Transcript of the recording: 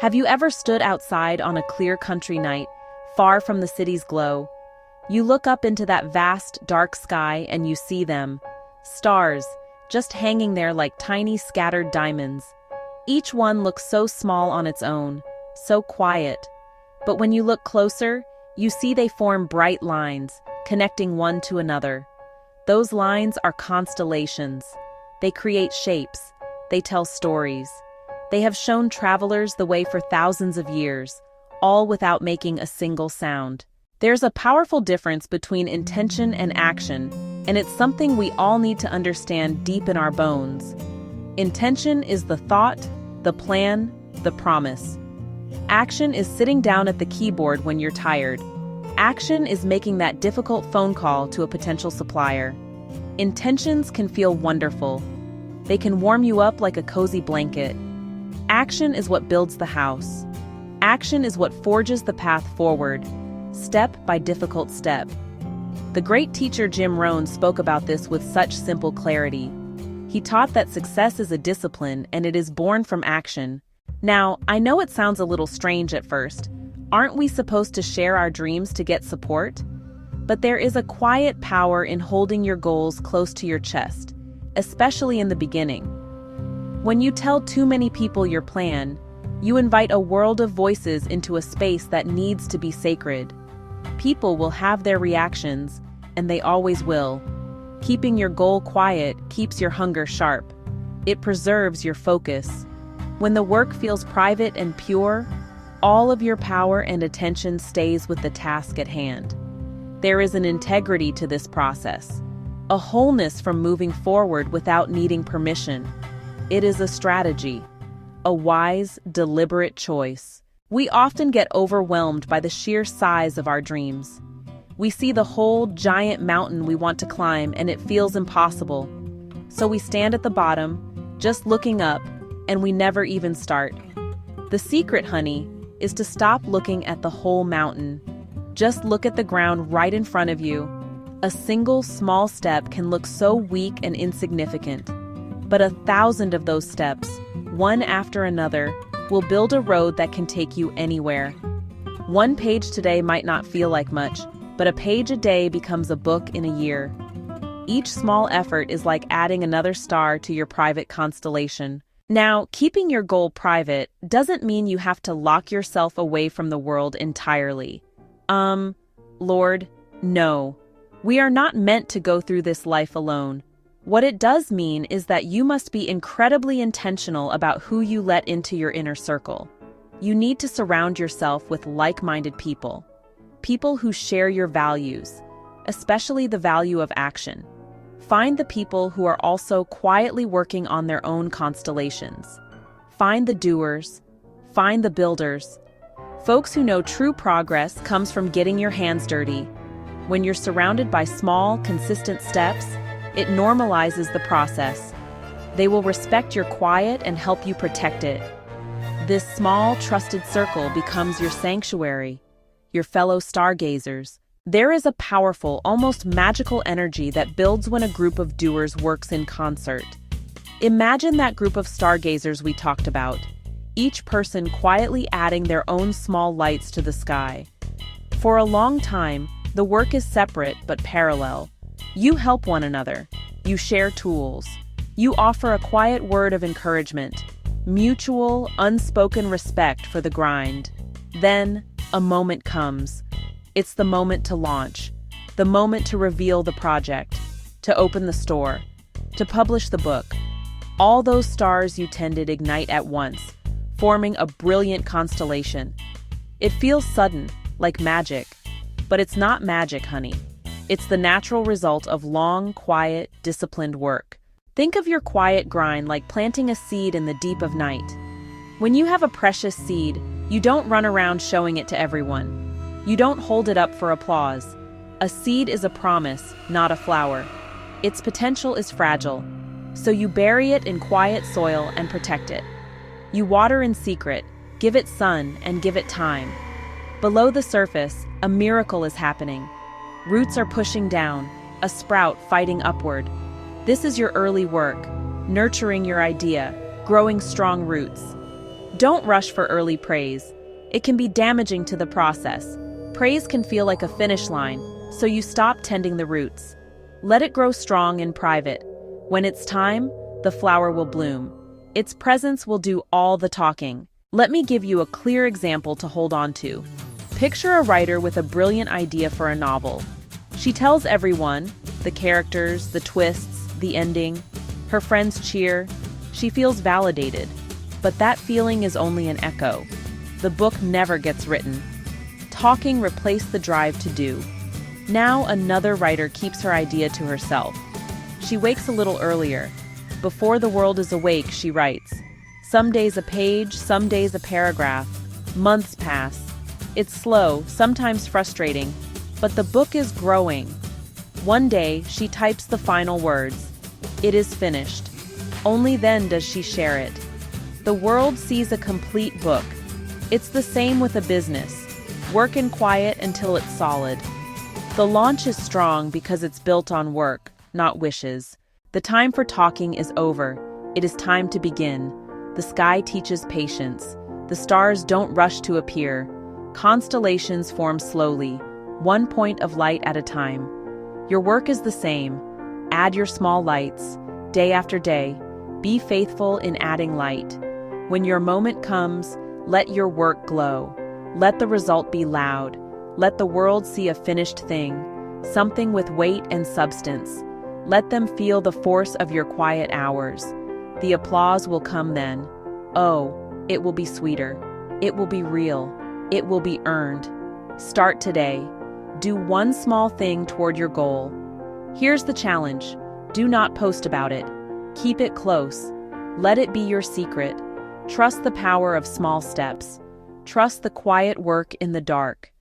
Have you ever stood outside on a clear country night, far from the city's glow? You look up into that vast, dark sky and you see them. Stars, just hanging there like tiny scattered diamonds. Each one looks so small on its own, so quiet. But when you look closer, you see they form bright lines, connecting one to another. Those lines are constellations. They create shapes. They tell stories. They have shown travelers the way for thousands of years, all without making a single sound. There's a powerful difference between intention and action, and it's something we all need to understand deep in our bones. Intention is the thought, the plan, the promise. Action is sitting down at the keyboard when you're tired. Action is making that difficult phone call to a potential supplier. Intentions can feel wonderful. They can warm you up like a cozy blanket. Action is what builds the house. Action is what forges the path forward, step by difficult step. The great teacher Jim Rohn spoke about this with such simple clarity. He taught that success is a discipline and it is born from action. Now, I know it sounds a little strange at first. Aren't we supposed to share our dreams to get support? But there is a quiet power in holding your goals close to your chest, especially in the beginning. When you tell too many people your plan, you invite a world of voices into a space that needs to be sacred. People will have their reactions, and they always will. Keeping your goal quiet keeps your hunger sharp. It preserves your focus. When the work feels private and pure, all of your power and attention stays with the task at hand. There is an integrity to this process, a wholeness from moving forward without needing permission. It is a strategy, a wise, deliberate choice. We often get overwhelmed by the sheer size of our dreams. We see the whole giant mountain we want to climb and it feels impossible. So we stand at the bottom, just looking up, and we never even start. The secret, honey, is to stop looking at the whole mountain. Just look at the ground right in front of you. A single small step can look so weak and insignificant. But 1,000 of those steps, one after another, will build a road that can take you anywhere. One page today might not feel like much, but a page a day becomes a book in a year. Each small effort is like adding another star to your private constellation. Now, keeping your goal private doesn't mean you have to lock yourself away from the world entirely. Lord, no. We are not meant to go through this life alone. What it does mean is that you must be incredibly intentional about who you let into your inner circle. You need to surround yourself with like-minded people. People who share your values, especially the value of action. Find the people who are also quietly working on their own constellations. Find the doers. Find the builders. Folks who know true progress comes from getting your hands dirty. When you're surrounded by small, consistent steps, it normalizes the process. They will respect your quiet and help you protect it. This small, trusted circle becomes your sanctuary, your fellow stargazers. There is a powerful, almost magical energy that builds when a group of doers works in concert. Imagine that group of stargazers we talked about, each person quietly adding their own small lights to the sky. For a long time, the work is separate but parallel. You help one another. You share tools. You offer a quiet word of encouragement, mutual, unspoken respect for the grind. Then, a moment comes. It's the moment to launch, the moment to reveal the project, to open the store, to publish the book. All those stars you tended ignite at once, forming a brilliant constellation. It feels sudden, like magic. But it's not magic, honey. It's the natural result of long, quiet, disciplined work. Think of your quiet grind like planting a seed in the deep of night. When you have a precious seed, you don't run around showing it to everyone. You don't hold it up for applause. A seed is a promise, not a flower. Its potential is fragile, so you bury it in quiet soil and protect it. You water in secret, give it sun, and give it time. Below the surface, a miracle is happening. Roots are pushing down, a sprout fighting upward. This is your early work, nurturing your idea, growing strong roots. Don't rush for early praise. It can be damaging to the process. Praise can feel like a finish line, so you stop tending the roots. Let it grow strong in private. When it's time, the flower will bloom. Its presence will do all the talking. Let me give you a clear example to hold on to. Picture a writer with a brilliant idea for a novel. She tells everyone, the characters, the twists, the ending. Her friends cheer. She feels validated. But that feeling is only an echo. The book never gets written. Talking replaced the drive to do. Now another writer keeps her idea to herself. She wakes a little earlier. Before the world is awake, she writes. Some days a page, some days a paragraph. Months pass. It's slow, sometimes frustrating, but the book is growing. One day, she types the final words. It is finished. Only then does she share it. The world sees a complete book. It's the same with a business. Work in quiet until it's solid. The launch is strong because it's built on work, not wishes. The time for talking is over. It is time to begin. The sky teaches patience. The stars don't rush to appear. Constellations form slowly, one point of light at a time. Your work is the same. Add your small lights, day after day. Be faithful in adding light. When your moment comes, let your work glow. Let the result be loud. Let the world see a finished thing, something with weight and substance. Let them feel the force of your quiet hours. The applause will come then. Oh, it will be sweeter. It will be real. It will be earned. Start today. Do one small thing toward your goal. Here's the challenge. Do not post about it. Keep it close. Let it be your secret. Trust the power of small steps. Trust the quiet work in the dark.